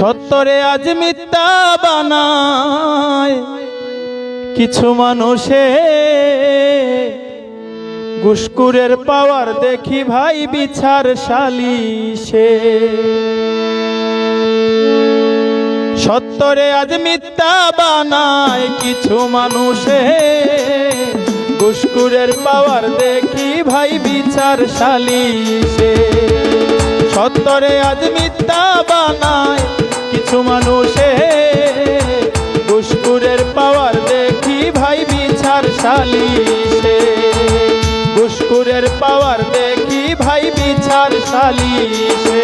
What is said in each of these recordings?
সত্যরে আজ মিথ্যা বানায় কিছু মানুষে, ঘুষখোরের পাওয়ার দেখি ভাই বিচার সালিশে। সত্যরে আজ মিথ্যা বানায় কিছু মানুষে, ঘুষখোরের পাওয়ার দেখি ভাই বিচার সালিশে। সত্যরে আজ মিথ্যা বানায় কিছু মানুষে, ঘুষখোরের পাওয়ার দেখি ভাই বিচার সালিশে। ঘুষখোরের পাওয়ার দেখি ভাই বিচার সালিশে।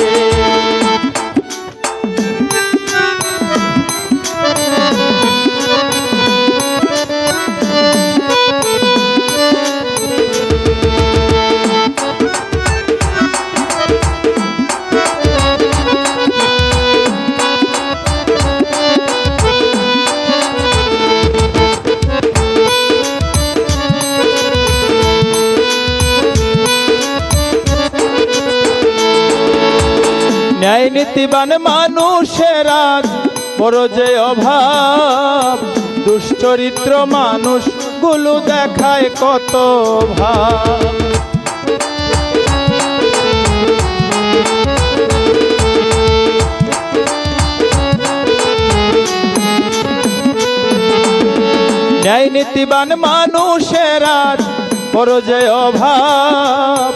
ন্যায় নীতিবান মানুষের আজ বড় যে অভাব, দুশ্চরিত্র মানুষগুলো দেখায় কত ভাব। ন্যায় নীতিবান মানুষের আজ বড় যে অভাব,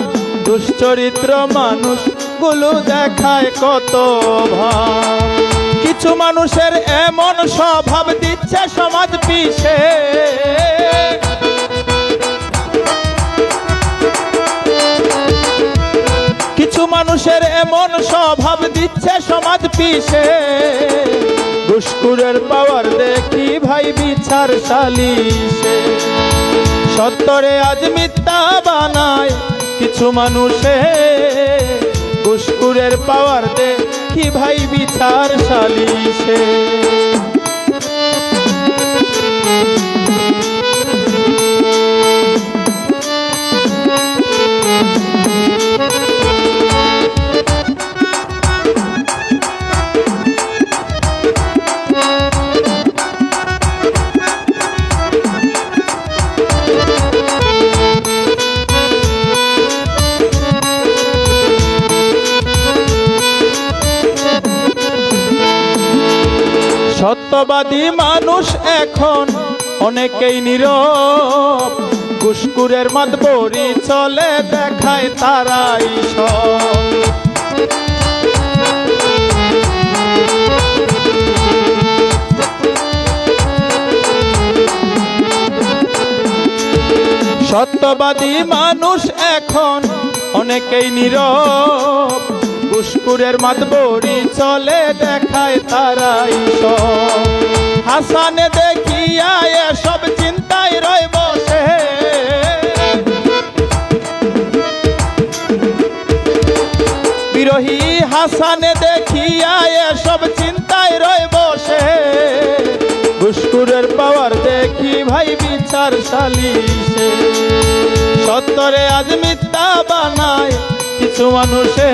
দুশ্চরিত্র মানুষগুলো দেখায় কত ভাব। কিছু মানুষের এমন স্বভাব দিচ্ছে সমাজ পিছে, কিছু মানুষের এমন স্বভাব দিচ্ছে সমাজ পিছে। ঘুষখোরের পাওয়ার দেখি ভাই বিচার সালিশে। সত্যরে আজ মিথ্যা বানায় কিছু মানুষে, ঘুষখোরের পাওয়ার দেখি ভাই বিচার সালিশে। সত্যবাদী মানুষ এখন অনেকেই নীরব, ঘুষখোরের মাতবরি চলে দেখায় তারাই সব। সত্যবাদী মানুষ এখন অনেকেই নীরব, ঘুষখোরের মাতবরি চলে দেখায় তারাই সব। হাসানে দেখিয়া এসব চিন্তায় রয় বসে, বিরোহী হাসানে দেখিয়া এসব চিন্তায় রয় বসে। ঘুষখোরের পাওয়ার দেখি ভাই বিচার সালিশে। সত্যরে আজ মিথ্যা বানায় কিছু মানুষে,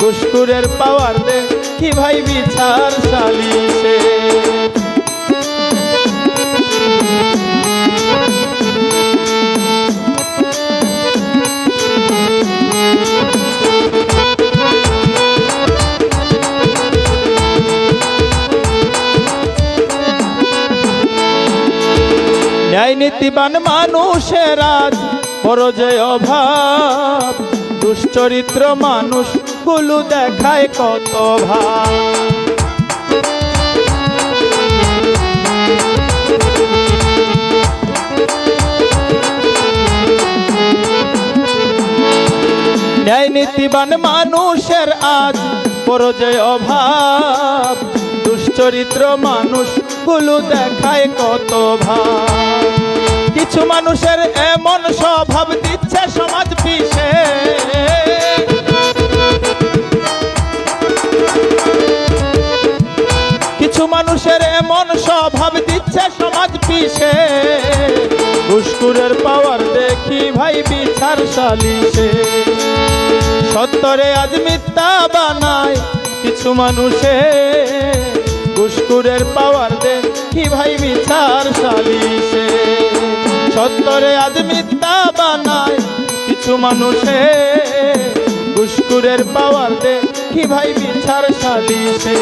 ঘুষখোরের পাওয়ার দেখি ভাই বিচার সালিশে। ন্যায় নীতিবান মানুষের আজ বড় যে অভাব, দুশ্চরিত্র মানুষগুলো দেখায় কত ভাব। ন্যায় নীতিবান মানুষের আজ বড় যে অভাব, দুশ্চরিত্র মানুষগুলো দেখায় কত ভাব। কিছু মানুষের এমন স্বভাব দিচ্ছে সমাজ পিছে, কিছু মানুষের এমন স্বভাব দিচ্ছে সমাজ পিছে। ঘুষখোরের পাওয়ার দেখি ভাই বিচার সালিশে। সত্যরে আজ মিথ্যা বানায় কিছু কিছু মানুষে ঘুষখোরের পাওয়ার দেখি ভাই মিছার সালিশে সত্তরে আজ মিথ্যা বানায় কিছু মানুষে ঘুষখোরের পাওয়ার দেখি ভাই মিছার সালিশে